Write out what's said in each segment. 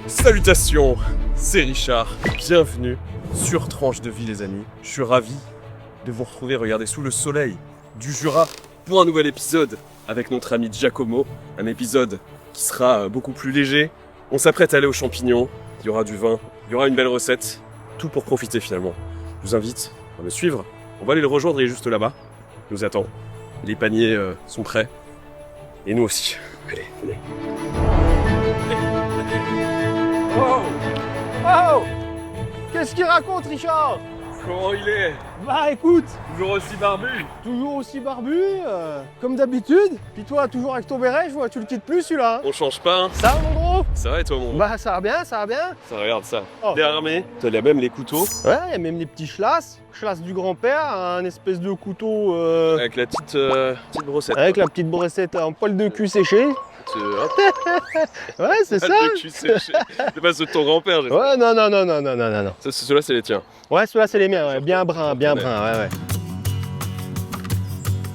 Salutations, c'est Richard. Bienvenue sur Tranche de Vie les amis. Je suis ravi de vous retrouver, regardez, sous le soleil du Jura pour un nouvel épisode avec notre ami Giacomo. Un épisode qui sera beaucoup plus léger. On s'apprête à aller aux champignons, il y aura du vin, il y aura une belle recette. Tout pour profiter finalement. Je vous invite à me suivre. On va aller le rejoindre, il est juste là-bas. Il nous attend. Les paniers sont prêts. Et nous aussi. Allez, venez. Oh! Oh! Qu'est-ce qu'il raconte, Richard? Comment il est? Bah écoute, Toujours aussi barbu? toujours aussi barbu, comme d'habitude. Puis toi, toujours avec ton béret, je vois, tu le quittes plus celui-là. Hein. On change pas, hein? Ça, mon gros? Ça va et toi, mon gros? Bah ça va bien, ça va bien. Ça, regarde ça. Oh. T'es armé? T'as même les couteaux. Ouais, il y a même les petits chlasses. Chasse du grand-père, un espèce de couteau Avec la petite brossette. avec la petite brossette en poil de cul séché. Ouais, c'est ça. C'est pas ceux de ton grand-père, j'espère. Ouais, non. Ceux-là, c'est les tiens. Ouais, ceux-là, c'est les miens, ouais. Bien brun, ouais.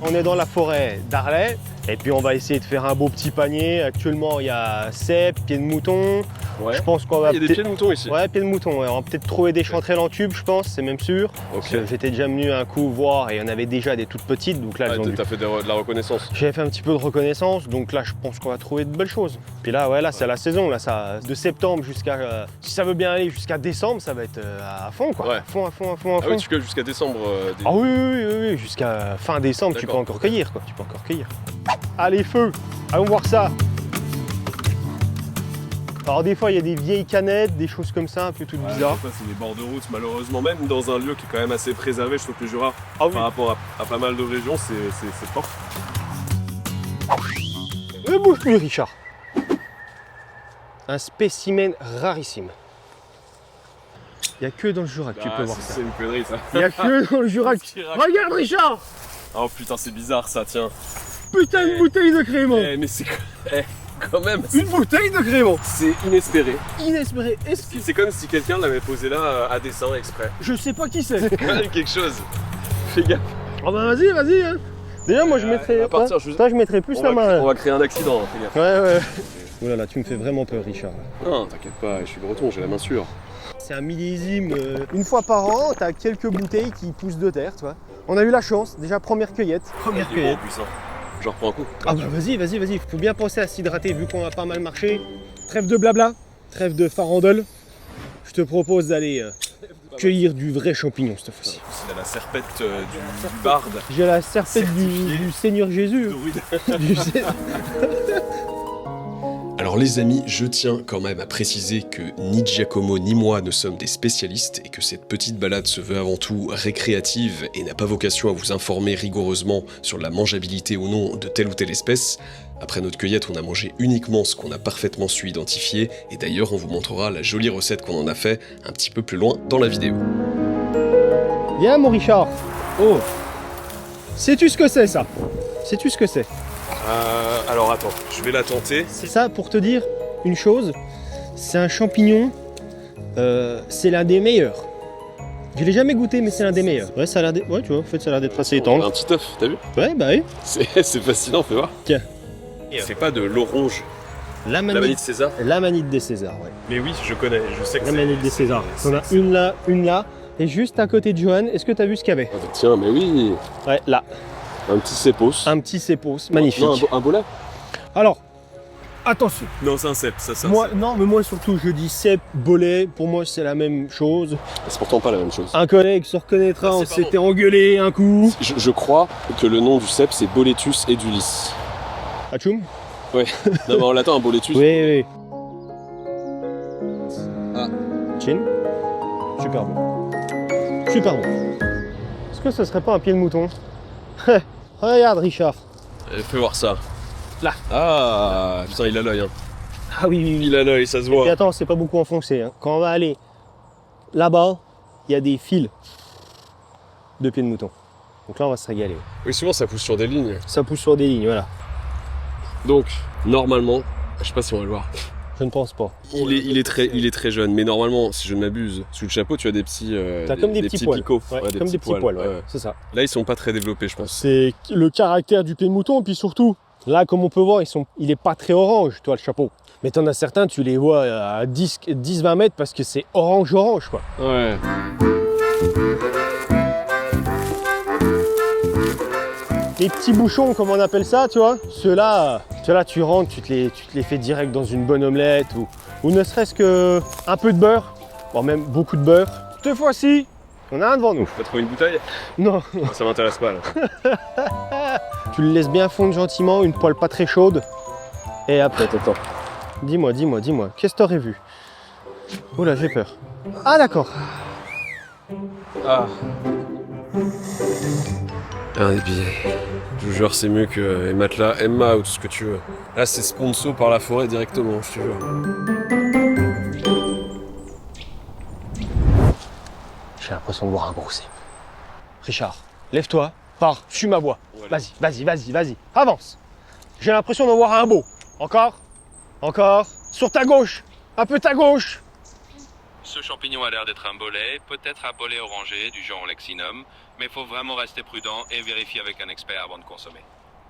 On est dans la forêt d'Arlay. Et puis on va essayer de faire un beau petit panier. Actuellement, il y a cèpes, pieds de mouton. Ouais. Je pense qu'on va Il y a des pieds de mouton ici. Ouais, pieds de mouton. Ouais. On va peut-être trouver des chanterelles en tube, je pense, c'est même sûr. Parce que j'étais déjà venu un coup voir et il y en avait déjà des toutes petites. Donc là, T'as fait de la reconnaissance. J'avais fait un petit peu de reconnaissance, donc là, je pense qu'on va trouver de belles choses. Puis là, ouais, là, c'est la saison. Là, ça, de septembre jusqu'à, si ça veut bien aller jusqu'à décembre, ça va être à fond, quoi. Ouais. À fond. Ah oui, tu cueilles jusqu'à décembre. Ah oui, jusqu'à fin décembre, tu peux encore cueillir, quoi. Tu peux encore cueillir. Allez, feu! Allons voir ça! Alors des fois, il y a des vieilles canettes, des choses comme ça, un peu toutes bizarres. Ça, c'est des bords de route, malheureusement, même dans un lieu qui est quand même assez préservé. Je trouve que le Jura, Ah oui. par rapport à pas mal de régions, c'est fort. Ne bouge plus, Richard! Un spécimen rarissime. Il n'y a que dans le Jura que tu peux voir ça. C'est une connerie, ça. Il n'y a que dans le Jura que... Regarde, Richard! Oh putain, c'est bizarre, ça, tiens. Putain, une bouteille de crément! Mais c'est... quand même, Une bouteille de crément! c'est inespéré. Inespéré. C'est comme si quelqu'un l'avait posé là à dessein, exprès. Je sais pas qui c'est. C'est quand même quelque chose. Fais gaffe. Oh bah vas-y, hein. Déjà, moi, je mettrais... à partir, Toi, je mettrais plus la main. On va créer un accident, hein, fais gaffe. Ouais. Oh là là, tu me fais vraiment peur, Richard. Non, t'inquiète pas, je suis breton, j'ai la main sûre. C'est un millésime. Une fois par an, t'as quelques bouteilles qui poussent de terre, tu vois. On a eu la chance, déjà première cueillette. Première cueillette. Je reprends un coup. Ah bah vas-y. Faut bien penser à s'hydrater vu qu'on a pas mal marché. Trêve de blabla, trêve de farandole. Je te propose d'aller cueillir du vrai champignon cette fois-ci. C'est la serpette du barde. J'ai la serpette Certifié. du Seigneur Jésus. Alors les amis, je tiens quand même à préciser que ni Giacomo ni moi ne sommes des spécialistes et que cette petite balade se veut avant tout récréative et n'a pas vocation à vous informer rigoureusement sur la mangeabilité ou non de telle ou telle espèce. Après notre cueillette, on a mangé uniquement ce qu'on a parfaitement su identifier et d'ailleurs on vous montrera la jolie recette qu'on en a fait un petit peu plus loin dans la vidéo. Viens mon Richard. Oh. Sais-tu ce que c'est ça? Sais-tu ce que c'est? Alors attends, je vais la tenter. C'est ça, pour te dire une chose, c'est un champignon, c'est l'un des meilleurs. Je l'ai jamais goûté, mais c'est l'un des meilleurs. Ouais, ça a l'air ouais, tu vois, en fait, ça a l'air d'être assez étanche. Un petit œuf, t'as vu? Ouais, bah oui. C'est fascinant, fais voir. Tiens. C'est pas de l'orange. La manite César? L'amanite des Césars, ouais. Mais oui, je connais, je sais que c'est... L'amanite des Césars. On a une là, et juste à côté de Johan, est-ce que tu as vu ce qu'il y avait? Ah bah tiens, mais oui. Ouais, là. Un petit cépos. Un petit cépos, magnifique. Non, un bolet? Alors, attention. Non, c'est un cep, ça. Moi surtout, je dis cep, bolet, pour moi c'est la même chose. C'est pourtant pas la même chose. Un collègue se reconnaîtra, Ah, on c'est s'était engueulé un coup. Je crois que le nom du cep, c'est Boletus edulis. Atchoum? Ouais. Non, mais on l'attend, un Boletus. Oui. Ah. Chin. Super bon. Est-ce que ce serait pas un pied de mouton? Regarde, Richard. Fais voir ça. Là. Ah, putain, il a l'œil. Hein. Ah oui. Il a l'œil, ça se voit. Et attends, c'est pas beaucoup enfoncé. Hein. Quand on va aller là-bas, il y a des fils de pieds de mouton. Donc là, on va se régaler. Oui, souvent, ça pousse sur des lignes. Ça pousse sur des lignes, voilà. Donc, normalement, je sais pas si on va le voir. Je ne pense pas. Il est très jeune, mais normalement, si je ne m'abuse, sous le chapeau, tu as des petits. T'as comme des petits poils. picots. Ouais, comme des petits poils, ouais. C'est ça. Là, ils sont pas très développés, je pense. C'est le caractère du pied de mouton, et puis surtout, Là, comme on peut voir, il est pas très orange, toi, le chapeau. Mais t'en as certains, tu les vois à 10-20 mètres parce que c'est orange, quoi. Ouais. Les petits bouchons, comme on appelle ça, tu vois, ceux-là, tu rentres, tu te les fais direct dans une bonne omelette ou ne serait-ce que un peu de beurre, bon, même beaucoup de beurre. Cette fois-ci, on a un devant nous. T'as trouvé une bouteille? Non, Ça m'intéresse pas là. tu le laisses bien fondre gentiment, une poêle pas très chaude. Et après, Attends. dis-moi, qu'est-ce que t'aurais vu? Oula, j'ai peur. Ah d'accord. Ah. Un billet. Je vous jure, c'est mieux que les matelas Emma ou tout ce que tu veux. Là, c'est sponsor par la forêt directement, je te jure. J'ai l'impression de voir un gros C. Richard, lève-toi, pars, suis ma voie. Vas-y, avance. J'ai l'impression d'en voir un beau. Encore. Sur ta gauche, un peu ta gauche. Ce champignon a l'air d'être un bolet, peut-être un bolet orangé du genre Lexinum, mais il faut vraiment rester prudent et vérifier avec un expert avant de consommer.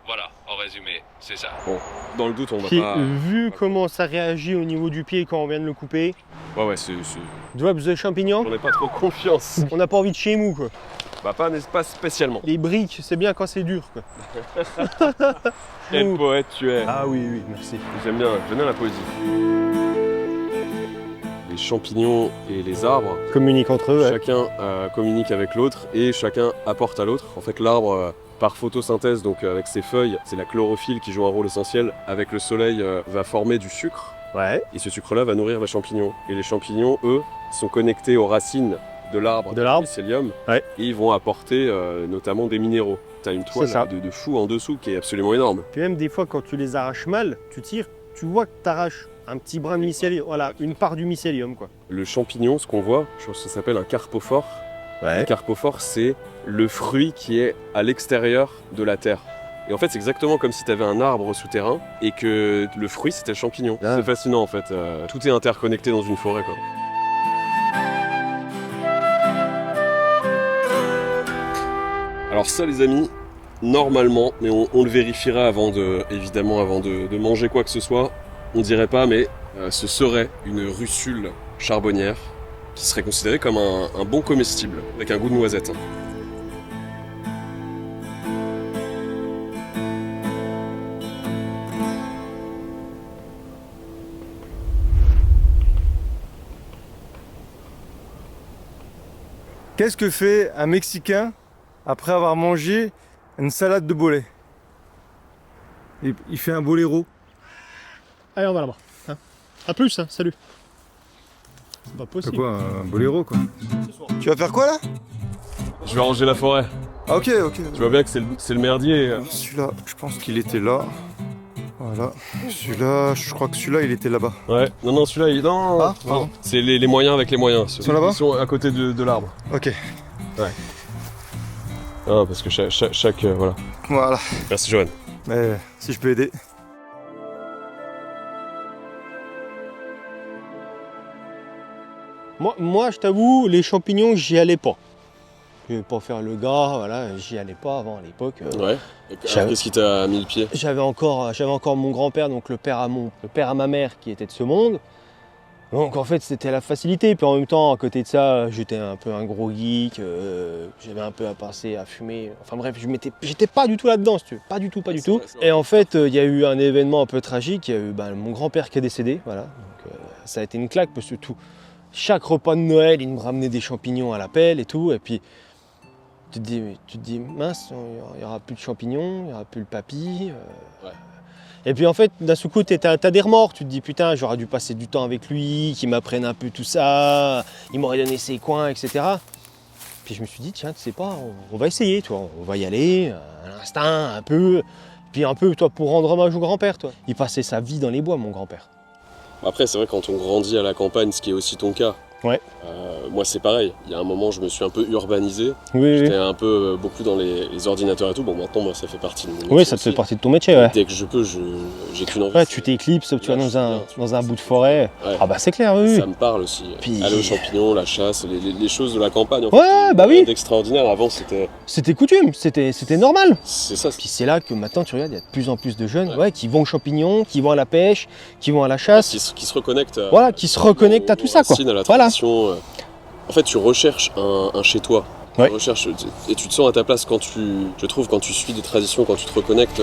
Voilà, en résumé, c'est ça. Bon, dans le doute, on va Puis, pas... vu comment ça réagit au niveau du pied quand on vient de le couper, Ouais, c'est... drops de champignons, J'en ai pas trop confiance. on n'a pas envie de chez mou, quoi. Bah, pas spécialement. Les briques, c'est bien quand c'est dur, quoi. Quel poète tu es. Ah oui, merci. J'aime bien la poésie. Les champignons et les arbres, Communique entre eux, ouais. chacun communique avec l'autre et chacun apporte à l'autre. En fait, l'arbre, par photosynthèse, donc avec ses feuilles, c'est la chlorophylle qui joue un rôle essentiel. Avec le soleil, va former du sucre. Ouais. Et ce sucre-là va nourrir les champignons. Et les champignons, eux, sont connectés aux racines de l'arbre, De l'arbre. le mycélium, Ouais. et ils vont apporter notamment des minéraux. T'as une toile C'est ça. de fou en dessous qui est absolument énorme. Puis même des fois, quand tu les arraches mal, tu tires, tu vois que tu arraches un petit brin de mycélium, voilà, une part du mycélium, quoi. Le champignon, ce qu'on voit, je pense que ça s'appelle un carpophore. Le Ouais. carpophore, c'est le fruit qui est à l'extérieur de la terre. Et en fait, c'est exactement comme si tu avais un arbre souterrain et que le fruit, c'était le champignon. Ah. C'est fascinant en fait. Tout est interconnecté dans une forêt, quoi. Alors ça, les amis, normalement, mais on le vérifiera évidemment avant de manger quoi que ce soit, on dirait pas, mais ce serait une russule charbonnière qui serait considérée comme un bon comestible, avec un goût de noisette. Qu'est-ce que fait un Mexicain après avoir mangé une salade de bolet? Il fait un boléro. Allez, on va là-bas. Hein. À plus, hein. Salut. C'est pas C'est possible. quoi, un boléro quoi? Tu vas faire quoi là? Je vais ranger la forêt. Ah, ok. Tu vois bien que c'est le merdier. Celui-là, je pense qu'il était là. Voilà. Celui-là, je crois que celui-là, il était là-bas. Ouais, non, celui-là, non. Ah, non. pardon. C'est les moyens avec les moyens. Ils sont là-bas? Ils sont à côté de l'arbre. Ok. Ah, parce que chaque voilà. Voilà. Merci, Johan. Mais si je peux aider. Moi, je t'avoue, les champignons, j'y allais pas. Je vais pas faire le gars, voilà, j'y allais pas avant à l'époque. Ouais. J'avais- Qu'est-ce qui t'a mis le pied? J'avais encore mon grand-père, donc le père à ma mère qui était de ce monde. Donc en fait c'était la facilité, puis en même temps à côté de ça j'étais un peu un gros geek, j'avais un peu à passer, à fumer, enfin bref j'étais pas du tout là-dedans si tu veux, pas du tout. Et en fait il y a eu un événement un peu tragique, il y a eu mon grand-père qui est décédé, voilà, donc ça a été une claque parce que chaque repas de Noël il me ramenait des champignons à la pelle et tout, et puis tu te dis mince, il n'y aura plus de champignons, il n'y aura plus le papy. Ouais. Et puis en fait, d'un seul coup, t'as des remords. Tu te dis putain, j'aurais dû passer du temps avec lui, qu'il m'apprenne un peu tout ça, il m'aurait donné ses coins, etc. Puis je me suis dit, tiens, tu sais pas, on va essayer, toi, on va y aller, à l'instinct, un peu. Puis un peu, toi, pour rendre hommage au grand-père, toi. Il passait sa vie dans les bois, mon grand-père. Après, c'est vrai, quand on grandit à la campagne, ce qui est aussi ton cas, Ouais. Moi c'est pareil, il y a un moment je me suis un peu urbanisé, Oui, j'étais un peu beaucoup dans les ordinateurs et tout, bon maintenant moi ça fait partie de mon métier oui, ça te fait aussi. partie de ton métier, ouais. Dès que je peux, j'ai qu'une envie. Ouais, tu t'éclipses, tu vas dans un bout de forêt. Ouais. Ah bah c'est clair, oui. Ça me parle aussi. Puis- Aller aux champignons, la chasse, les choses de la campagne. En Ouais, fait, bah oui. D'extraordinaire, avant c'était... C'était coutume, c'était normal. C'est ça, Puis c'est là que maintenant tu regardes, il y a de plus en plus de jeunes ouais, qui vont aux champignons, qui vont à la pêche, qui vont à la chasse. qui se reconnectent à... Voilà, qui se reconnectent à tout ça, quoi. À la Voilà. tradition. En fait, tu recherches un chez-toi. Ouais. Tu recherches, et tu te sens à ta place quand tu suis des traditions, quand tu te reconnectes.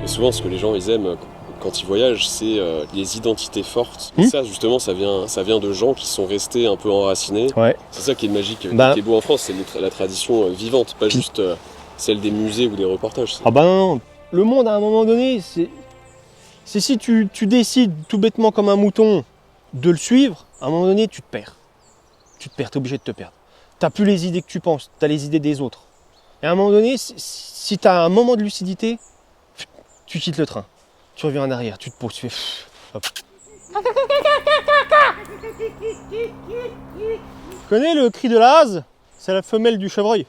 Et souvent, ce que les gens ils aiment quand ils voyagent, c'est les identités fortes. Et ça, justement, ça vient de gens qui sont restés un peu enracinés. Ouais. C'est ça qui est magique, Bah. qui est beau en France, c'est la tradition vivante, pas juste celle des musées ou des reportages. Ah bah non, le monde à un moment donné, c'est si tu décides tout bêtement comme un mouton de le suivre, à un moment donné tu te perds. Tu te perds, t'es obligé de te perdre. T'as plus les idées que tu penses, t'as les idées des autres. Et à un moment donné, si t'as un moment de lucidité, tu quittes le train. Tu reviens en arrière, tu te poses, tu fais... hop. Tu connais le cri de la hase? C'est la femelle du chevreuil.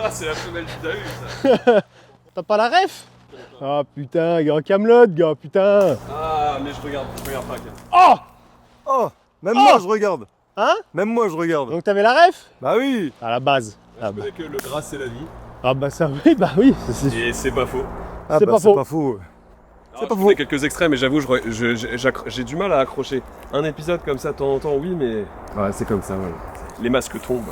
Ah, c'est la femelle du Dahu, ça. T'as pas la ref? Ah putain, gars, Camelot, gars, putain. Ah, mais je regarde pas. Oh! Oh, même moi je regarde. Hein? Même moi je regarde. Donc t'avais la ref? Bah oui. À la base. Je connais que le gras, c'est la vie. Ah bah ça, oui, bah oui. Et c'est pas faux. Ah C'est bah pas c'est faux. pas faux. C'est pas pas faux. quelques extraits, mais j'avoue, j'ai du mal à accrocher. Un épisode comme ça, de temps en temps, oui, mais... Ouais, c'est comme ça, voilà. Les masques tombent.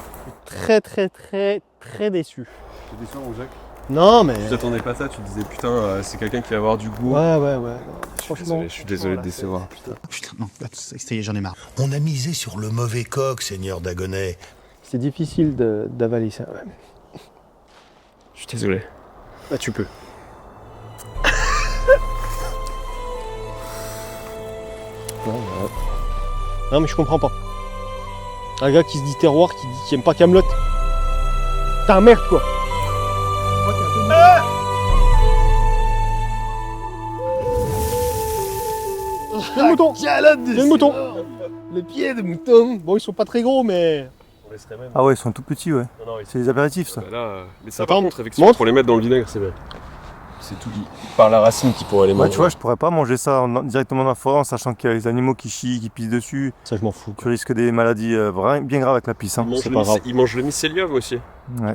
Très très très très déçu. T'es déçu, mon Jacques? Non mais... Tu t'attendais pas à ça, tu te disais, putain, c'est quelqu'un qui va avoir du goût. Ouais. Franchement. Je suis désolé de décevoir, putain. Putain, non, ça y est, j'en ai marre. On a misé sur le mauvais coq, Seigneur Dagonet. C'est difficile d'avaler ça. Ouais. Je suis désolé. Bah tu peux. Non mais je comprends pas. Un gars qui se dit terroir, qui aime pas Camelot. T'es un merde quoi. C'est le mouton. C'est le mouton. Les pieds de mouton. Bon ils sont pas très gros mais... On laisserait même... Ah ouais, ils sont tout petits, ouais. Non, C'est les apéritifs, ça. Bah là, mais ça Attends, par contre, effectivement, montre. pour les mettre dans le vinaigre, c'est bien. C'est tout par la racine qui pourrait les Ouais, manger. tu vois, je pourrais pas manger ça directement dans la forêt en sachant qu'il y a les animaux qui chient, qui pissent dessus. Ça je m'en fous. Tu risques des maladies bien graves avec la pisse. Hein. c'est pas grave. Il mange le mycélium aussi. Ouais.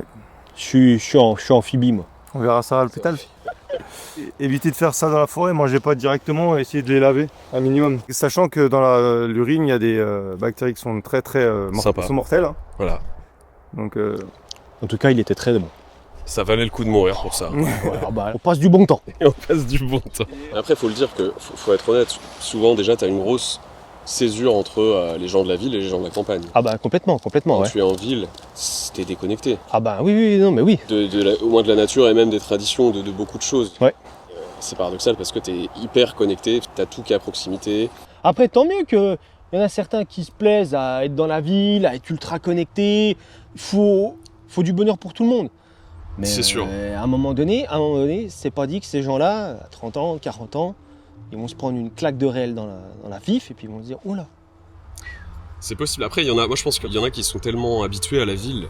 Je suis amphibie moi. On verra ça à l'hôpital. Évitez de faire ça dans la forêt, mangez pas directement, essayez de les laver un minimum. Sachant que dans l'urine, il y a des bactéries qui sont très Sympa. sont mortelles. Hein. Voilà. Donc En tout cas il était très bon. Ça valait le coup de mourir pour ça. On passe du bon temps. Et on passe du bon temps. Après, faut le dire que, faut être honnête, souvent déjà, t'as une grosse césure entre les gens de la ville et les gens de la campagne. Ah bah complètement Quand ouais. tu es en ville, t'es déconnecté. Ah bah oui, non mais oui. Au moins de la nature et même des traditions, de beaucoup de choses. Ouais. C'est paradoxal parce que t'es hyper connecté, t'as tout qui est à proximité. Après tant mieux que y en a certains qui se plaisent à être dans la ville, à être ultra connectés. Faut du bonheur pour tout le monde. Mais C'est sûr. À un moment donné, c'est pas dit que ces gens-là, à 30 ans, 40 ans, ils vont se prendre une claque de réel dans la vif et puis ils vont se dire oh là. C'est possible. Après, moi je pense qu'il y en a qui sont tellement habitués à la ville,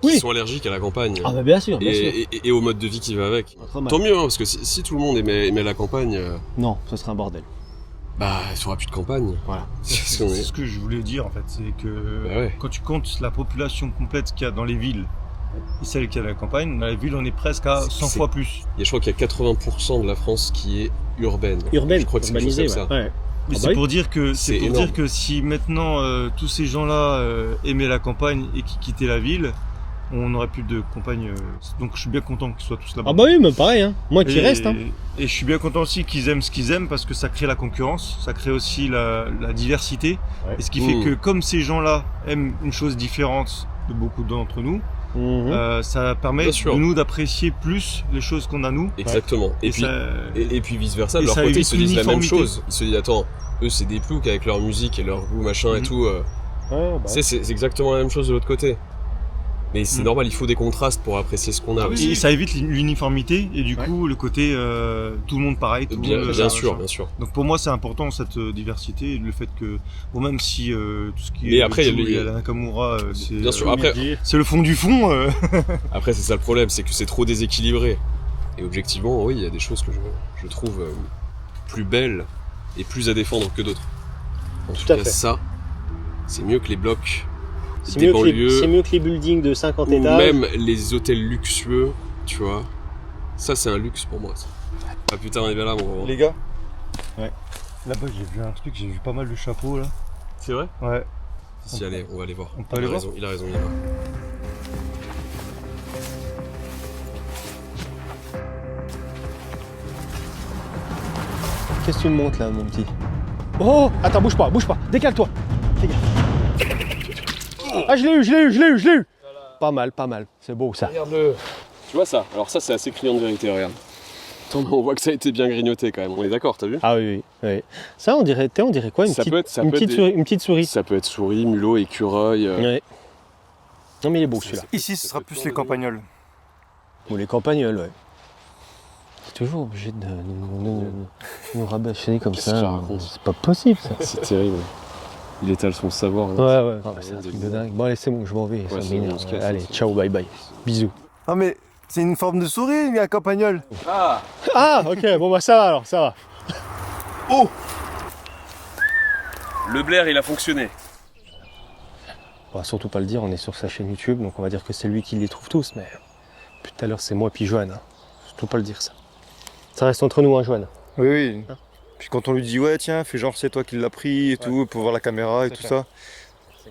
qui Oui. sont allergiques à la campagne. Ah bah bien sûr, bien sûr. Et au mode de vie qui va avec. Pas trop mal. Tant mieux, hein, parce que si tout le monde aimait la campagne, Non, ce serait un bordel. bah il n'y aura plus de campagne. Voilà. C'est ce qu'on est. C'est ce que je voulais dire en fait, c'est que Bah ouais. quand tu comptes la population complète qu'il y a dans les villes et celle qu'il y a à la campagne, dans les villes on est presque à 100 fois plus. Je crois qu'il y a 80% de la France qui est urbaine. Urbaine, Je crois que c'est quelque chose urbanisée, comme ça. ouais. Mais Ah c'est bah oui. pour dire que C'est c'est pour énorme. dire que si maintenant tous ces gens-là aimaient la campagne et qui quittaient la ville, on n'aurait plus de campagne. Donc je suis bien content qu'ils soient tous là-bas. Ah bah oui, mais pareil, hein. Moi qui Et- reste, hein. Et je suis bien content aussi qu'ils aiment ce qu'ils aiment parce que ça crée la concurrence, ça crée aussi la diversité. Ouais. Et ce qui fait Mmh. que comme ces gens-là aiment une chose différente de beaucoup d'entre nous, Mhm. ça permet Bien sûr. de nous d'apprécier plus les choses qu'on a nous. Exactement. Et puis, ça- et puis vice versa, de et leur ça côté, ils évite se disent la même l'uniformité. chose. Ils se disent, attends, eux c'est des ploucs avec leur musique et leur goût machin et Mhm. tout. Ouais, bah. C'est exactement la même chose de l'autre côté. Mais c'est normal, il faut des contrastes pour apprécier ce qu'on a aussi. Et ça évite l'uniformité et du coup le côté tout le monde pareil. Tout le monde, Bien sûr, bien sûr. Donc pour moi c'est important cette diversité, le fait que bon même si tout ce qui Mais est après, Joe et la Nakamura c'est Bien sûr, après, c'est le fond du fond. Après c'est ça le problème, c'est que c'est trop déséquilibré. Et objectivement, oui, il y a des choses que je trouve plus belles et plus à défendre que d'autres. En tout à cas, fait. ça, c'est mieux que les blocs C'est des mieux, banlieues, c'est mieux que les buildings de 50 ou étages. même les hôtels luxueux, tu vois. Ça, c'est un luxe pour moi, ça. Ah putain, on est bien là, mon gros. Les gars. Ouais. Là-bas j'ai vu un truc, j'ai vu pas mal de chapeaux là. C'est vrai? Ouais. Si, allez, on va aller voir. On peut aller voir. Il a raison, il y en a. Qu'est-ce que tu me montres là, mon petit? Oh, attends, bouge pas, décale-toi. Fais gaffe. Ah, je l'ai eu. Pas mal, c'est beau ça. Regarde-le. Tu vois ça? Alors ça, c'est assez criant de vérité, regarde. Attends, on voit que ça a été bien grignoté quand même. On est d'accord, t'as vu? Ah oui. Ça, on dirait quoi? Ça peut être Une petite souris. Ça peut être souris, mulot, écureuil. Ouais. Non mais il est beau celui-là. Ici, ce sera plus les campagnols. Ou les campagnols, ouais. C'est toujours obligé de nous rabâcher comme Qu'est-ce ça. que je raconte? C'est pas possible ça. C'est terrible. Il étale son savoir. hein. Ouais. Ah, bah, c'est un truc de dingue. Bon allez, c'est bon, je m'en vais. Ouais, ça c'est m'énerve. bon, on se casse, Allez, c'est ciao, bye bye. Bisous. Ah mais c'est une forme de souris, un campagnol. Ah! Ah, ok, bon bah ça va alors, ça va. Oh! Le blaire, il a fonctionné. On va surtout pas le dire, on est sur sa chaîne YouTube, donc on va dire que c'est lui qui les trouve tous, mais depuis tout à l'heure c'est moi puis Joanne. Hein. Surtout pas le dire ça. Ça reste entre nous, hein, Joanne. Oui. Hein? Puis quand on lui dit ouais tiens, fais genre c'est toi qui l'as pris et tout, pour voir la caméra et tout ça.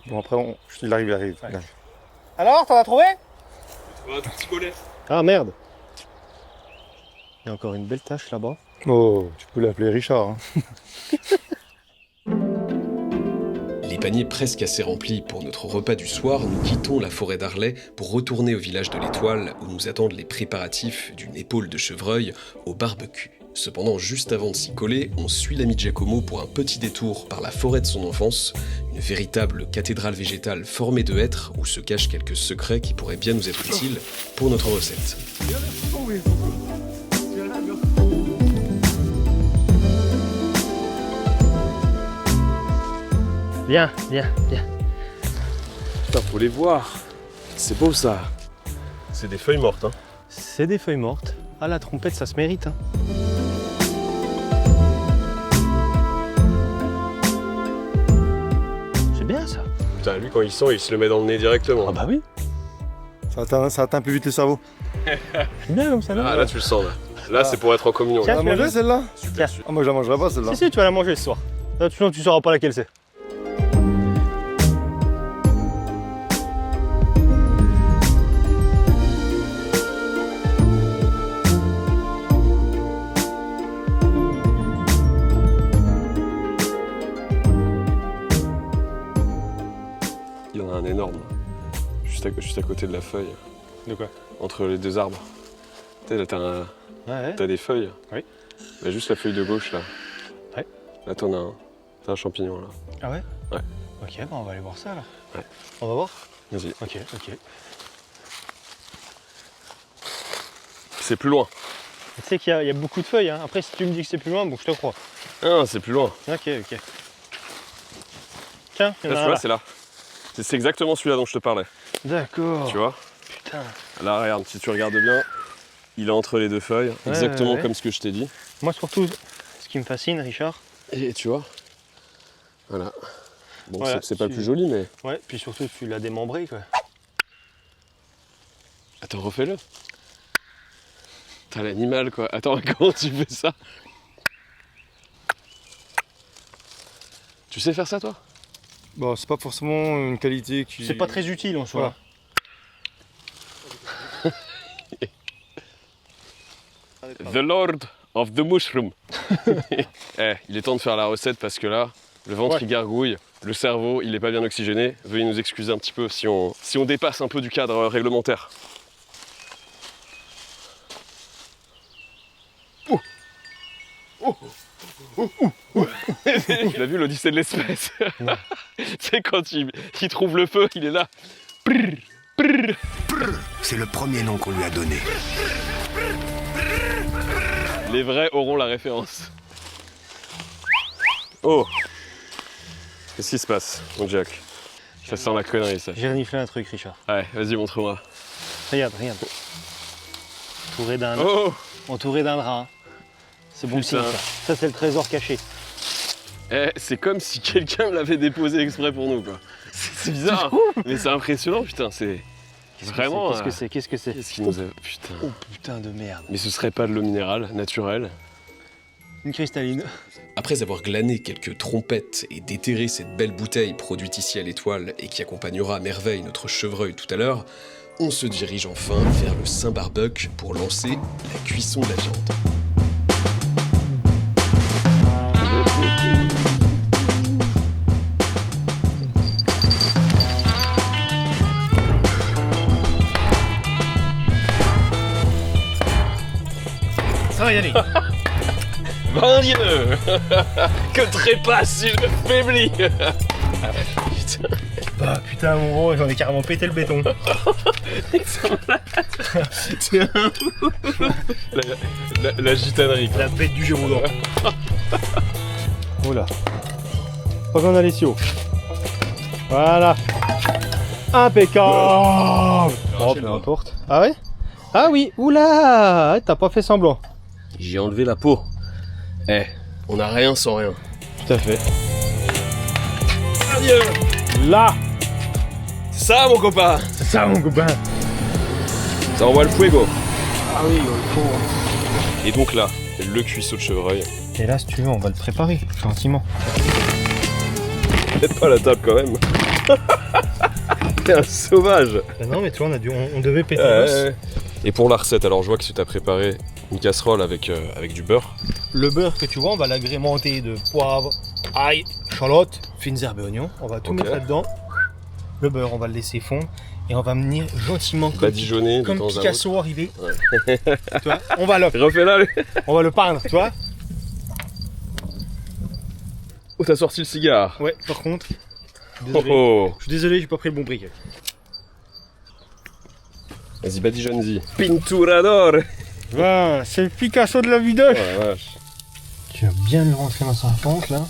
Bon après il arrive. Alors, t'en as trouvé? Un tout petit collet. Ah merde. Il y a encore une belle tache là-bas. Oh, tu peux l'appeler Richard. Hein. Les paniers presque assez remplis pour notre repas du soir, nous quittons la forêt d'Arlay pour retourner au village de l'Étoile où nous attendent les préparatifs d'une épaule de chevreuil au barbecue. Cependant, juste avant de s'y coller, on suit l'ami Giacomo pour un petit détour par la forêt de son enfance, une véritable cathédrale végétale formée de hêtres où se cachent quelques secrets qui pourraient bien nous être utiles pour notre recette. Viens. Putain, faut les voir. C'est beau ça. C'est des feuilles mortes, hein. C'est des feuilles mortes. Ah, la trompette, ça se mérite. Hein. C'est bien ça. Putain, lui, quand il sent, il se le met dans le nez directement. Ah bah oui. Ça atteint plus vite le cerveau. C'est bien comme ça, non? Ah, là, tu le sens, là. Là, c'est pour être en communion. Tiens, là. Tu vas manger celle-là? Tiens. Ah moi je la mangerai pas celle-là. Si, tu vas la manger ce soir. Là, sinon, tu sauras pas laquelle c'est. Il y en a un énorme, juste à côté de la feuille, De quoi? entre les deux arbres. Tu sais, là, Ouais. t'as des feuilles. Oui. Bah, juste la feuille de gauche, là. Ouais. Là, t'en as un. T'as un champignon, là. Ah ouais? Ouais. Ok, bah on va aller voir ça alors. Ouais. On va voir? Vas-y. Ok. C'est plus loin. Tu sais qu'il y a beaucoup de feuilles, hein. Après si tu me dis que c'est plus loin, bon je te crois. Ah, c'est plus loin. Ok. Tiens, il y en Là, a tu un vois, là. c'est là. C'est exactement celui-là dont je te parlais. D'accord. Tu vois? Putain. Là, regarde, si tu regardes bien, il est entre les deux feuilles, exactement comme ce que je t'ai dit. Moi surtout, ce qui me fascine, Richard. Et tu vois? Voilà. Bon, Voilà, c'est pas le plus joli, mais... Ouais, puis surtout tu l'as démembré quoi. Attends, refais-le. T'as l'animal, quoi. Attends, comment tu fais ça? Tu sais faire ça, toi? Bon, c'est pas forcément une qualité qui... C'est pas très utile en soi. The Lord of the Mushroom. Il est temps de faire la recette parce que là, le ventre il gargouille, le cerveau il est pas bien oxygéné. Veuillez nous excuser un petit peu si on dépasse un peu du cadre réglementaire. Tu l'as vu l'Odyssée de l'espace? C'est quand il trouve le feu, il est là. C'est le premier nom qu'on lui a donné. Les vrais auront la référence. Oh! Qu'est-ce qui se passe, mon Jack? Ça sent la connerie, ça. J'ai reniflé un truc, Richard. Ouais, vas-y, montre-moi. Regarde. Entouré d'un drap. C'est bon signe, Putain. ça. Ça, c'est le trésor caché. Eh, c'est comme si quelqu'un me l'avait déposé exprès pour nous, quoi. C'est bizarre, mais c'est impressionnant, putain, c'est... Vraiment... Qu'est-ce que c'est? Qu'est-ce qu'il nous a... Putain... Oh putain de merde. Mais ce serait pas de l'eau minérale, naturelle? Une cristalline. Après avoir glané quelques trompettes et déterré cette belle bouteille produite ici à l'Étoile et qui accompagnera à merveille notre chevreuil tout à l'heure, on se dirige enfin vers le Saint-Barbuck pour lancer la cuisson de la viande. Ça va y aller. Bon Dieu! Que trépasse si je faiblis! Putain. Bah putain mon gros, j'en ai carrément pété le béton. La gitanerie, quoi. La bête du Gévaudan. Oula. Pas besoin d'aller si haut. Voilà. Impeccable. Oh, peu importe. Ah ouais? Ah oui, oula. T'as pas fait semblant. J'ai enlevé la peau. Eh, on a rien sans rien. Tout à fait. Adieu! Là. C'est ça, mon copain! C'est ça mon copain. Ça envoie le fuego. Ah oui, il faut. Et donc là, le cuisseau de chevreuil. Et là, si tu veux, on va le préparer, gentiment. Peut-être pas la table quand même. T'es un sauvage. Bah non, mais tu vois, on devait péter l'os. Et pour la recette, alors je vois que tu t'as préparé une casserole avec du beurre. Le beurre que tu vois, on va l'agrémenter de poivre, ail, échalotes, fines herbes et oignons. On va tout Ok. mettre là-dedans. Le beurre, on va le laisser fondre. Et on va venir gentiment, Badigeonner de comme temps à autre. Picasso arrivé. Tu vois, on va Refais-la. on va le peindre, tu vois. Oh, t'as sorti le cigare. Ouais, par contre, Oh, oh. je suis désolé, j'ai pas pris le bon briquet. Vas-y, badigeonne-y. Pinturador. Ben, c'est le Picasso de la vidoche. Oh la vache. Tu vas bien le rentrer dans sa fente, là.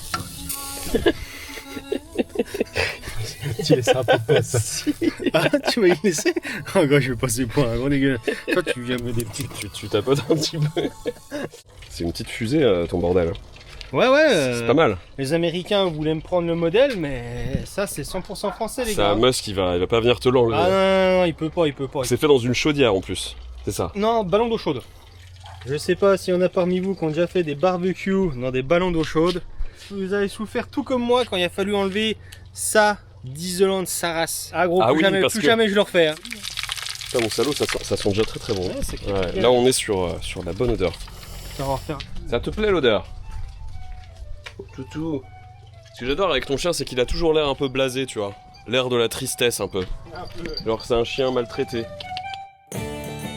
Tu laisseras pas passer. Ah, tu vas y laisser? Oh, gars, je vais passer pour un gros dégueulasse. Toi, tu viens me des petits. Tu tapotes un petit peu. C'est une petite fusée, ton bordel. Ouais, ouais. C'est pas mal. Les Américains voulaient me prendre le modèle, mais ça, c'est 100% français, les C'est gars. un Musk, il va pas venir te l'enlever. Ah non, non, il peut pas. C'est fait dans une chaudière en plus. C'est ça. Non, ballon d'eau chaude. Je sais pas si on a parmi vous qui ont déjà fait des barbecues dans des ballons d'eau chaude. Vous avez souffert tout comme moi quand il a fallu enlever ça d'isolant de sa race. Ah gros, Ah plus oui, jamais, parce plus que- jamais je le refais. Hein. Putain, mon salaud, ça sent déjà très très bon. Ouais, c'est clair. Ouais, là, on est sur la bonne odeur. Ça va refaire. Ça te plaît l'odeur? Toutou. Ce que j'adore avec ton chien, c'est qu'il a toujours l'air un peu blasé, tu vois. L'air de la tristesse un peu. Genre que c'est un chien maltraité.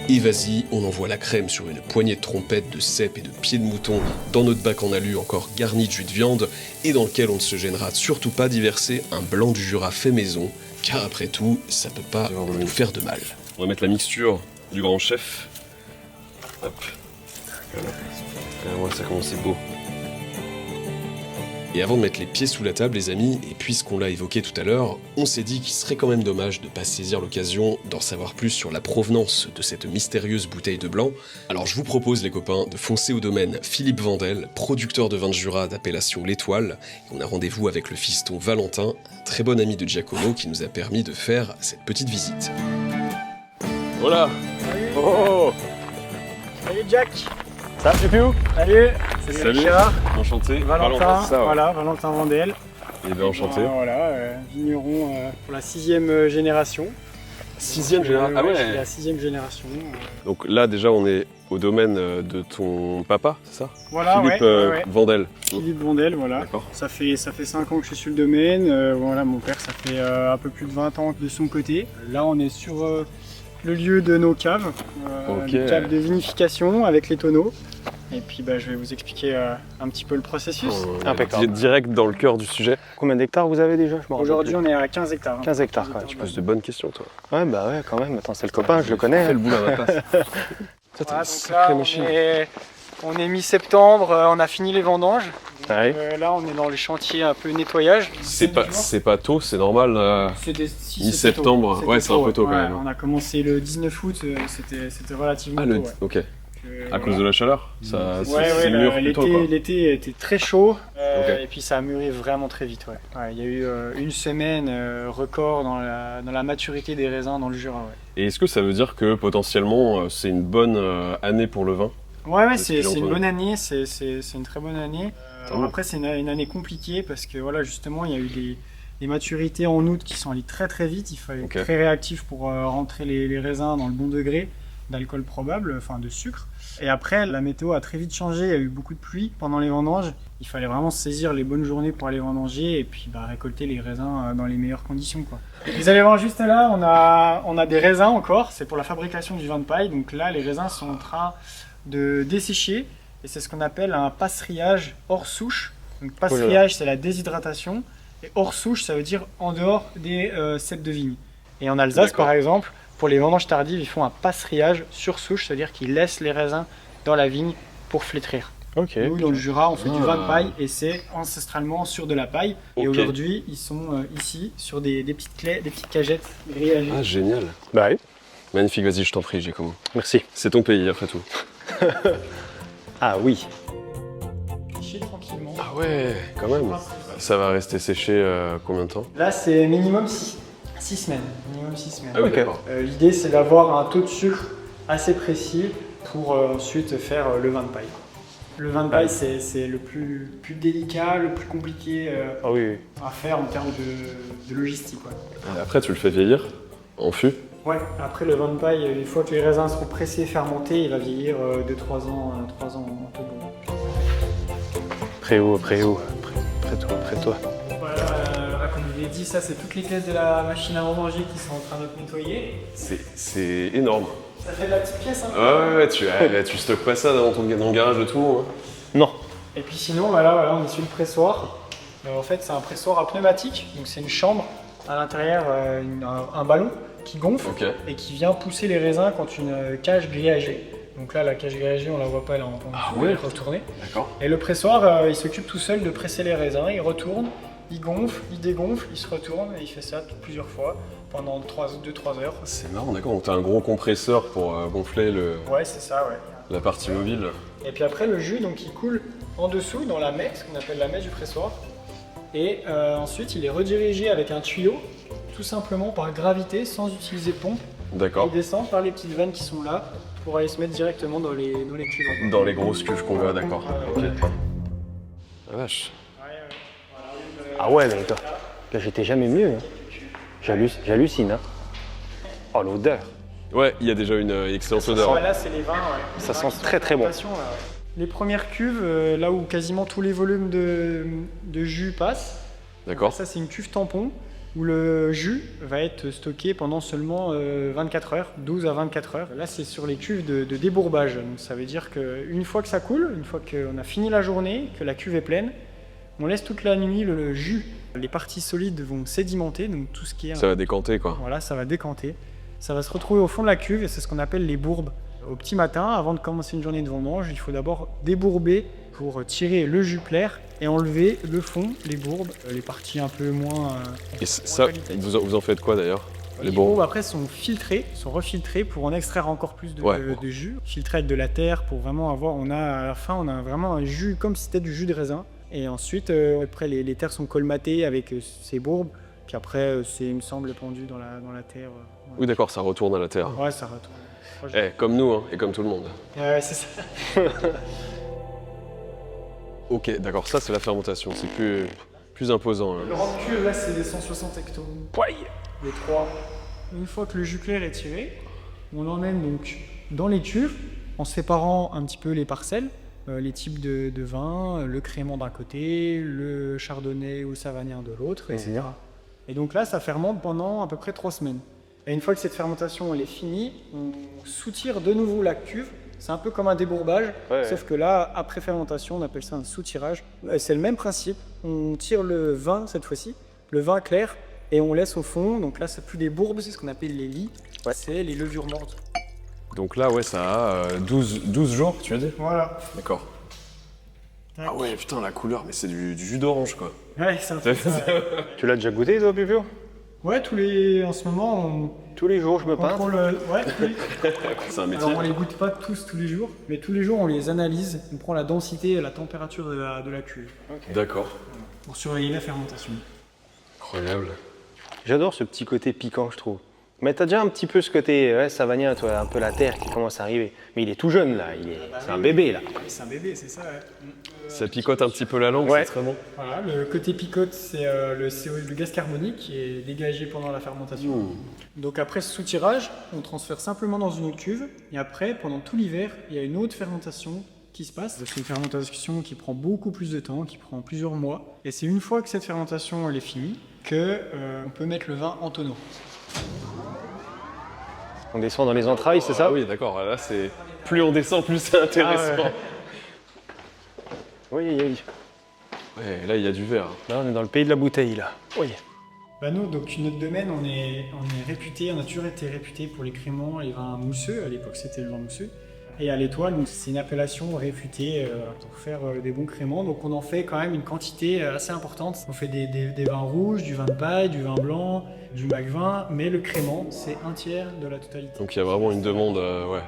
Et vas-y, on envoie la crème sur une poignée de trompettes, de cèpes et de pieds de mouton dans notre bac en alu encore garni de jus de viande et dans lequel on ne se gênera surtout pas d'y verser un blanc du Jura fait maison, car après tout, ça peut pas nous faire de mal. On va mettre la mixture du grand chef. Hop. Voilà. Ouais, ça commence, c'est beau. Et avant de mettre les pieds sous la table, les amis, et puisqu'on l'a évoqué tout à l'heure, on s'est dit qu'il serait quand même dommage de pas saisir l'occasion d'en savoir plus sur la provenance de cette mystérieuse bouteille de blanc. Alors je vous propose, les copains, de foncer au domaine Philippe Vandel, producteur de vin de Jura d'appellation L'Étoile. Et on a rendez-vous avec le fiston Valentin, un très bon ami de Giacomo qui nous a permis de faire cette petite visite. Voilà. Oh. Salut Jack. Ça va, Piou? Salut. Salut. Richard. Enchanté. Valentin, ça, ouais. voilà, Valentin Vandel. Et bien enchanté. Voilà, vigneron pour la 6e génération. 6e génération. Ah Je suis ouais. la 6e génération. Donc là déjà on est au domaine de ton papa, c'est ça? Voilà, Philippe ouais. Vandel. Philippe Vandel, voilà. D'accord. Ça fait 5 ans que je suis sur le domaine. Voilà, mon père, ça fait un peu plus de 20 ans de son côté. Là, on est sur le lieu de nos caves. Ok. Une cave de vinification avec les tonneaux. Et puis je vais vous expliquer un petit peu le processus. Impeccable. Direct dans le cœur du sujet. Combien d'hectares vous avez déjà? Je m'en rappelle Aujourd'hui, on est à 15 hectares. 15 hectares quand même. Tu poses de bonnes questions, toi. Ouais, bah ouais, quand même. Attends, c'est le copain, je le connais. Fais le boulot à ma place. Voilà, donc là, on est mi-septembre, on a fini les vendanges. Donc, Ouais. là, on est dans les chantiers un peu nettoyage. C'est pas tôt, c'est normal. Mi-septembre, ouais, c'est un peu tôt quand même. On a commencé le 19 août, c'était relativement tôt. Ouais. Ok. À cause de la chaleur ça, Ouais, c'est mûr plus tôt, quoi. l'été était très chaud Ok. et puis ça a mûri vraiment très vite. Ouais. Ouais, il y a eu une semaine record dans la maturité des raisins dans le Jura. Ouais. Et est-ce que ça veut dire que potentiellement c'est une bonne année pour le vin? Ouais, C'est c'est une entendu. bonne année, c'est une très bonne année. Tant mieux. Après, c'est une année compliquée parce que voilà, justement, il y a eu des maturités en août qui sont allées très très vite. Il fallait être très réactif pour rentrer les raisins dans le bon degré d'alcool probable, enfin de sucre. Et après, la météo a très vite changé, il y a eu beaucoup de pluie pendant les vendanges. Il fallait vraiment saisir les bonnes journées pour aller vendanger et puis récolter les raisins dans les meilleures conditions, quoi. Vous allez voir juste là, on a des raisins encore, c'est pour la fabrication du vin de paille. Donc là, les raisins sont en train de dessécher et c'est ce qu'on appelle un passerillage hors souche. Donc passerillage, c'est la déshydratation et hors souche, ça veut dire en dehors des ceps de vigne. Et en Alsace, par exemple, pour les vendanges tardives, ils font un passerillage sur souche, c'est-à-dire qu'ils laissent les raisins dans la vigne pour flétrir. Ok. Nous, dans le Jura, on fait du vin de paille et c'est ancestralement sur de la paille. Et Ok. aujourd'hui, ils sont ici sur des petites clés, des petites cagettes grillagées. Ah, génial. Bah oui. Magnifique, vas-y, je t'en prie, Giacomo. Merci. C'est ton pays, après tout. Ah oui. Sécher tranquillement. Ah ouais, quand même. Ça va rester séché combien de temps? Là, c'est minimum 6 semaines. Minimum 6 semaines. Ah oui, Ok. d'accord. L'idée, c'est d'avoir un taux de sucre assez précis pour ensuite faire le vin de paille. Le vin de paille, c'est le plus délicat, le plus compliqué Ah oui. à faire en termes de logistique. Ouais. Et après, tu le fais vieillir en fût. Ouais, après le vin de paille, une fois que les raisins seront pressés et fermentés, il va vieillir de 3 ans en tout bon. Près où? Près toi. Voilà, comme je l'ai dit, ça c'est toutes les pièces de la machine à vendanger qui sont en train d'être nettoyées. C'est énorme. Ça fait de la petite pièce, hein. Ouais, tu stockes pas ça dans le garage de tout le monde. Hein. Non. Et puis sinon, voilà, on est sur le pressoir. En fait, c'est un pressoir à pneumatique, donc c'est une chambre à l'intérieur, un ballon qui gonfle Ok. et qui vient pousser les raisins quand une cage grillagée. Donc là, la cage grillagée, on la voit pas, elle est en train de retourner. D'accord. Et le pressoir, il s'occupe tout seul de presser les raisins, il retourne, il gonfle, il dégonfle, il se retourne et il fait ça plusieurs fois pendant 2-3 heures. C'est marrant, d'accord. Donc t'as un gros compresseur pour gonfler Ouais, c'est ça, ouais. la partie mobile. Et puis après, le jus, donc il coule en dessous dans la mèche, ce qu'on appelle la mèche du pressoir. Et ensuite, il est redirigé avec un tuyau, tout simplement par gravité, sans utiliser de pompe. D'accord. Il descend par les petites vannes qui sont là pour aller se mettre directement dans les cuves. Dans les grosses cuves qu'on veut, d'accord. Ok. Ah vache. Ah ouais, mais toi, là j'étais jamais mieux. Hein. J'hallucine. Hein. Oh l'odeur. Ouais, il y a déjà une excellente odeur. Là, c'est les vins. Ouais. Ça Les sent vins qui sont très, en très bon. fermentation, là, ouais. Les premières cuves, là où quasiment tous les volumes de jus passent. D'accord. Ça, c'est une cuve tampon où le jus va être stocké pendant seulement 24 heures, 12 à 24 heures. Là, c'est sur les cuves de débourbage. Donc, ça veut dire qu'une fois que ça coule, une fois qu'on a fini la journée, que la cuve est pleine, on laisse toute la nuit le jus. Les parties solides vont sédimenter, donc tout ce qui est... Ça va décanter, quoi. Voilà, ça va décanter. Ça va se retrouver au fond de la cuve et c'est ce qu'on appelle les bourbes. Au petit matin, avant de commencer une journée de vendange, il faut d'abord débourber pour tirer le jus clair et enlever le fond, les bourbes, les parties un peu moins... Et ça, vous en faites quoi d'ailleurs? Les bourbes après sont filtrées, sont refiltrées pour en extraire encore plus de jus. Filtrées avec de la terre pour vraiment avoir... À la fin, on a vraiment un jus comme si c'était du jus de raisin. Et ensuite, après, les terres sont colmatées avec ces bourbes. Puis après, c'est, il me semble, pendu dans la terre. Oui, d'accord, ça retourne à la terre. Ouais, ça retourne. Comme nous, hein, et comme tout le monde. Ouais, c'est ça. Ok, d'accord, ça c'est la fermentation, c'est plus imposant. Là. Le rang de cuve, là, c'est des 160 hectolitres. Les 3. Une fois que le jus clair est tiré, on l'emmène donc dans les cuves en séparant un petit peu les parcelles, les types de vins, le crément d'un côté, le chardonnay ou le savagnin de l'autre, etc. Et donc là, ça fermente pendant à peu près 3 semaines. Et une fois que cette fermentation elle est finie, on soutire de nouveau la cuve C'est un peu comme un débourbage, Ouais. sauf que là, après fermentation, on appelle ça un sous-tirage. C'est le même principe. On tire le vin cette fois-ci, le vin clair, et on laisse au fond. Donc là, c'est plus des bourbes, c'est ce qu'on appelle les lits. C'est les levures mortes. Donc là, ouais, ça a 12 jours, tu as dit? Voilà. D'accord. Ah ouais, putain, la couleur, mais c'est du jus d'orange, quoi. Ouais, c'est un peu ça. Tu l'as déjà goûté, toi, Pupio? Ouais, en ce moment, Tous les jours, je me on peins. prend le... Ouais, C'est un métier. alors on les goûte pas tous les jours, mais tous les jours on les analyse, on prend la densité et la température de la cuve D'accord. pour surveiller la fermentation. Incroyable. J'adore ce petit côté piquant, je trouve. Mais t'as déjà un petit peu ce côté savagnin, toi, un peu la terre qui commence à arriver. Mais il est tout jeune, là. C'est un bébé, là. C'est un bébé, c'est ça. Ouais. Ça picote un petit peu la langue, Ouais. c'est très bon. Voilà, le côté picote, c'est le gaz carbonique qui est dégagé pendant la fermentation. Donc après ce sous-tirage, on transfère simplement dans une autre cuve. Et après, pendant tout l'hiver, il y a une autre fermentation qui se passe. C'est une fermentation qui prend beaucoup plus de temps, qui prend plusieurs mois. Et c'est une fois que cette fermentation elle est finie que on peut mettre le vin en tonneau. On descend dans les entrailles, c'est ça? Ah oui, d'accord. Là, c'est plus on descend, plus c'est intéressant. Ah ouais. Oui, oui. Ouais, là, il y a du verre. Là, on est dans le pays de la bouteille, là. Oui. Bah nous, donc notre domaine, on est réputé, on a toujours été réputé pour les créments, les vins mousseux. À l'époque, c'était le vin mousseux. Et à l'étoile, donc c'est une appellation réputée pour faire des bons créments. Donc on en fait quand même une quantité assez importante. On fait des vins rouges, du vin de paille, du vin blanc, du mac-vin, mais le crément, c'est un tiers de la totalité. Donc il y a vraiment une demande, ouais.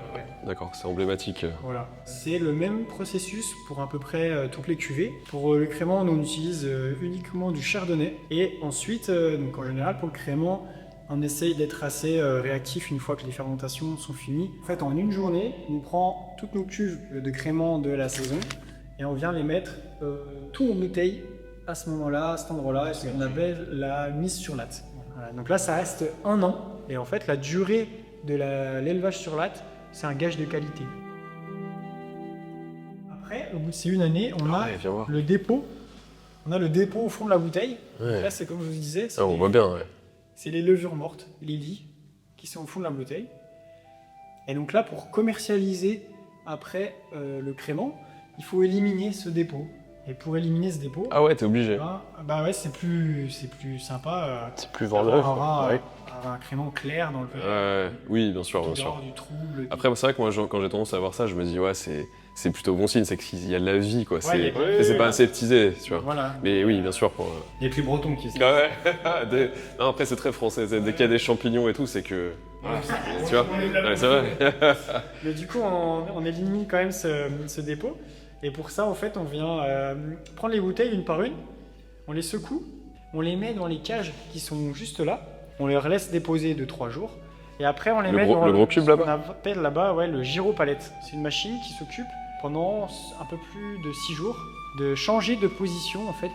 D'accord, c'est emblématique. Voilà. C'est le même processus pour à peu près toutes les cuvées. Pour le crément, on utilise uniquement du chardonnay. Et ensuite, donc en général, pour le crément, on essaye d'être assez réactif une fois que les fermentations sont finies. En fait, en une journée, on prend toutes nos cuves de crément de la saison et on vient les mettre tout en bouteille à ce moment-là, à cet endroit-là. C'est ce qu'on appelle la mise sur latte. Voilà. Donc là, ça reste 1 an. Et en fait, la durée de l'élevage sur latte, c'est un gage de qualité. Après, au bout de ces 1 année, on a viens voir. le dépôt. On a le dépôt au fond de la bouteille. Ouais. Là, c'est comme je vous disais. Ah, on voit bien, ouais. C'est les levures mortes, les lits, qui sont au fond de la bouteille. Et donc là, pour commercialiser après le crément, il faut éliminer ce dépôt. Et pour éliminer ce dépôt, Ah ouais, t'es obligé. bah ouais, c'est plus sympa. C'est plus vendeur. Avoir Ouais. un crément clair dans le Oui, bien sûr, bien qui sûr. dehors du trouble. Après, c'est vrai que moi, quand j'ai tendance à voir ça, je me dis, ouais, c'est plutôt bon signe, c'est qu'il y a de la vie, quoi. il y a de la Et c'est vie, pas ouais. aseptisé, tu vois. Voilà. Mais oui, bien sûr, pour... Il y a que les Bretons qui Ah ouais. Non, après, c'est très français. Dès qu'il y a des champignons et tout, c'est que... Voilà. Tu vois. Ouais, c'est vrai. Mais du coup, on élimine quand même ce dépôt. Et pour ça, en fait, on vient prendre les bouteilles une par une, on les secoue, on les met dans les cages qui sont juste là, on les laisse déposer 2-3 jours, et après on les met dans le gros cube ce qu'on là-bas. appelle là-bas le gyropalette. C'est une machine qui s'occupe pendant un peu plus de 6 jours de changer de position en fait,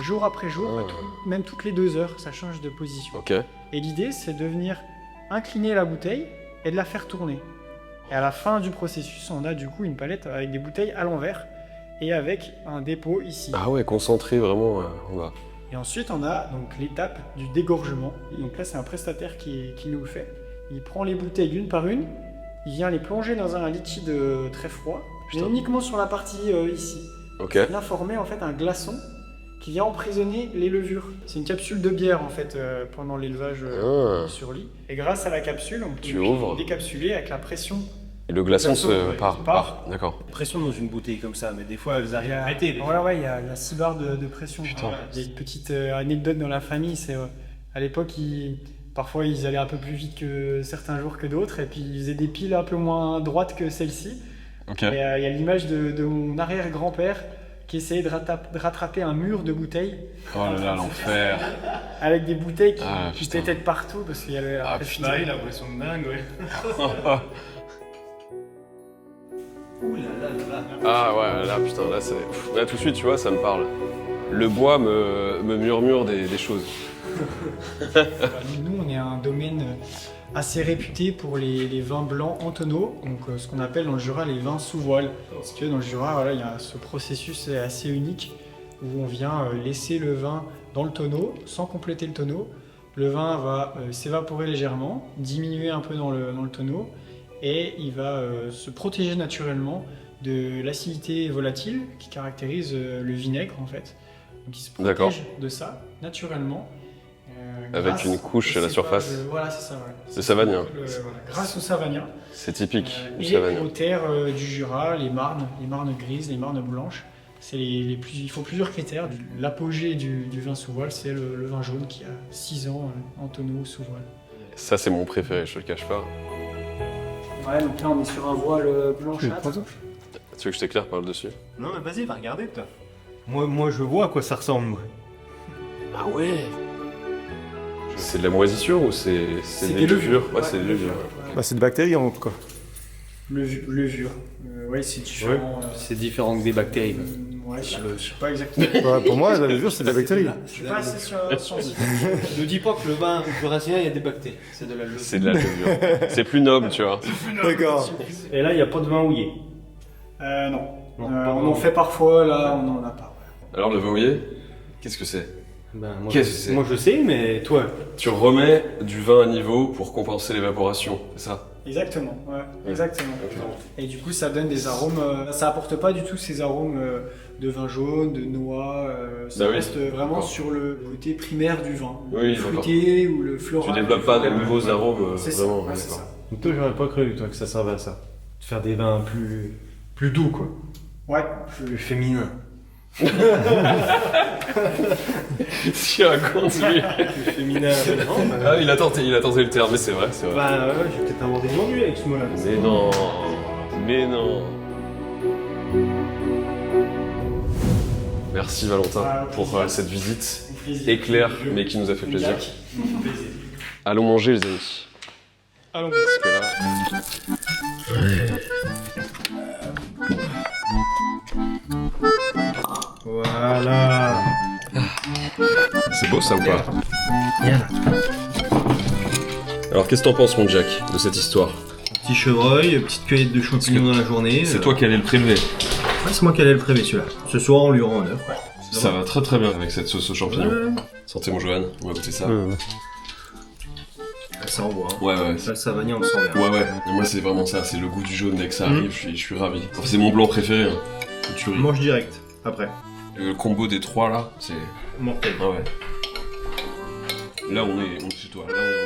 jour après jour, même toutes les 2 heures, ça change de position. Ok. Et l'idée, c'est de venir incliner la bouteille et de la faire tourner. Et à la fin du processus, on a du coup une palette avec des bouteilles à l'envers et avec un dépôt ici. Ah ouais, concentré vraiment en bas. Et ensuite, on a donc l'étape du dégorgement. Et donc là, c'est un prestataire qui nous le fait. Il prend les bouteilles une par une, il vient les plonger dans un liquide très froid, mais uniquement sur la partie ici. Ok. Il vient former en fait un glaçon qui vient emprisonner les levures. C'est une capsule de bière en fait pendant l'élevage sur lit. Et grâce à la capsule, on Tu peut ouvres. décapsuler avec la pression. Et le glaçon ouais, part. D'accord. Pression dans une bouteille comme ça, mais des fois elles arrivent à arrêter. Ouais, il y a 6 barres de pression. Voilà. Il y a une petite anecdote dans la famille, c'est à l'époque, parfois ils allaient un peu plus vite que certains jours que d'autres, et puis ils faisaient des piles un peu moins droites que celle-ci. Ok. Et il y a l'image de mon arrière-grand-père qui essayait de rattraper un mur de bouteilles. Oh là là, l'enfer. Avec des bouteilles qui putain. pétaient de partout parce qu'il y avait la putain. pression. Il a pression de dingue, ouais. Ouh là là là là. Ah ouais, là putain, là c'est... Là tout de suite, tu vois, ça me parle. Le bois me murmure des choses. Nous, on est un domaine assez réputé pour les vins blancs en tonneau, donc ce qu'on appelle dans le Jura les vins sous voile. Si tu veux, dans le Jura, voilà, il y a ce processus assez unique où on vient laisser le vin dans le tonneau sans compléter le tonneau. Le vin va s'évaporer légèrement, diminuer un peu dans le tonneau, et il va se protéger naturellement de l'acidité volatile qui caractérise le vinaigre en fait. Donc il se protège de ça naturellement. Avec une couche à la surface. Voilà, c'est ça. Ouais. C'est savagnin. Voilà, grâce au savagnin. C'est typique du Et savagnin. aux terres du Jura, les marnes grises, les marnes blanches. C'est il faut plusieurs critères. L'apogée du vin sous voile, c'est le vin jaune qui a 6 ans en tonneau sous voile. Ça, c'est mon préféré, je te le cache pas. Ouais, donc là on est sur un voile blanchâtre. Tu veux que je t'éclaire par le dessus? Non, mais vas-y, va regarder, toi. Moi, je vois à quoi ça ressemble, moi. Ah ouais. C'est de la moisissure ou c'est des levures? Ouais, c'est des levures. Bah, c'est de bactéries en tout cas. Levure. Ouais, c'est différent. C'est différent que des bactéries. Ouais, je sais pas exactement. Ouais, pour moi, la levure, c'est de la bactérie. Je suis pas assez scientifique. Ne dis pas que le vin jurassien, il y a des bactéries. C'est de la levure. C'est de la levure. C'est plus noble, tu vois. D'accord. Et là, il n'y a pas de vin houillé. Non. Non, on en fait parfois, là, on n'en a pas. Alors, le vin houillé, qu'est-ce que c'est? Ben, Qu'est-ce que c'est? moi, je sais, mais toi... Tu remets du vin à niveau pour compenser l'évaporation, c'est ça? Exactement, ouais, exactement. Et du coup, ça donne des arômes. Ça apporte pas du tout ces arômes de vin jaune, de noix. Ça Bah oui. reste vraiment sur le côté primaire du vin. Oui, le fruité ou le floral. Tu développes pas de nouveaux arômes, C'est ça, vraiment. ouais, c'est ça. Donc toi, j'aurais pas cru, toi, que ça servait à ça. De faire des vins plus doux, quoi. Ouais. Plus féminins. Si raconte lui. Plus féminins. Non, ben... Ah, il a tenté le terme, mais c'est vrai, c'est vrai. Bah ouais, j'ai peut-être inventé le nom avec ce mot-là. Mais non. Merci Valentin pour cette visite éclair, mais qui nous a fait plaisir. Allons manger les amis. Allons. Parce que là... Voilà. C'est beau ça ou pas? Alors qu'est-ce que t'en penses mon Jack de cette histoire? Petit chevreuil, petite cueillette de champignons dans la journée. C'est toi qui allais le prélever. Ouais, c'est moi qui allais le prélever celui-là. Ce soir, on lui rend honneur. Ça va très très bien avec cette sauce aux champignons. Santé mon Johan, on va goûter ça. Ça envoie. Hein. Ouais. Ça, le savagnin, on le sent bien. Ouais. Et moi c'est vraiment ça, c'est le goût du jaune dès que ça arrive, je suis ravi. Enfin, c'est mon blanc préféré. Hein. Je mange direct, après. Le combo des trois là, c'est... Mortel. Ah ouais. Là on est chez toi. Là, on est